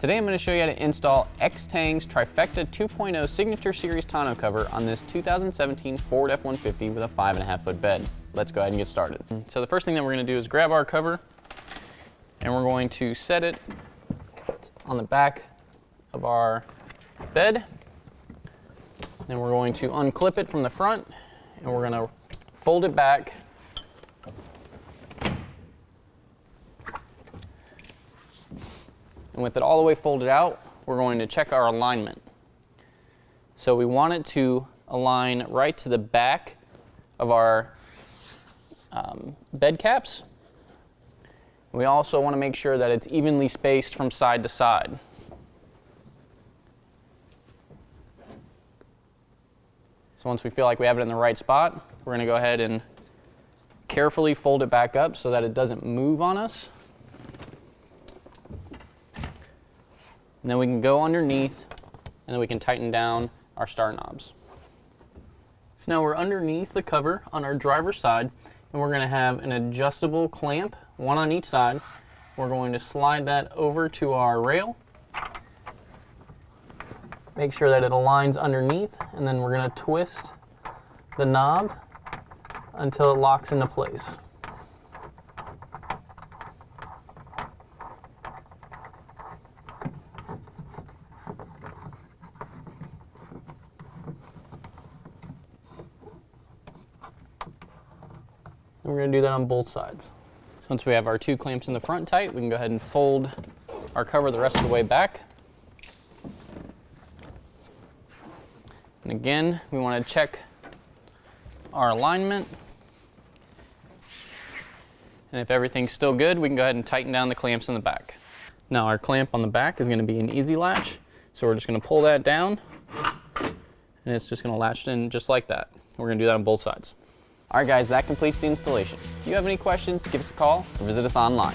Today I'm going to show you how to install Extang's Trifecta 2.0 Signature Series tonneau cover on this 2017 Ford F-150 with a 5.5 foot bed. Let's go ahead and get started. So the first thing that we're going to do is grab our cover and we're going to set it on the back of our bed. Then we're going to unclip it from the front and we're going to fold it back. And with it all the way folded out, we're going to check our alignment. So we want it to align right to the back of our bed caps. We also want to make sure that it's evenly spaced from side to side. So once we feel like we have it in the right spot, we're going to go ahead and carefully fold it back up so that it doesn't move on us. And then we can go underneath and then we can tighten down our star knobs. So now we're underneath the cover on our driver's side and we're going to have an adjustable clamp, one on each side. We're going to slide that over to our rail. Make sure that it aligns underneath and then we're going to twist the knob until it locks into place. And we're going to do that on both sides. So once we have our two clamps in the front tight, we can go ahead and fold our cover the rest of the way back. And again, we want to check our alignment. And if everything's still good, we can go ahead and tighten down the clamps in the back. Now our clamp on the back is going to be an easy latch. So we're just going to pull that down and it's just going to latch in just like that. We're going to do that on both sides. All right guys, that completes the installation. If you have any questions, give us a call or visit us online.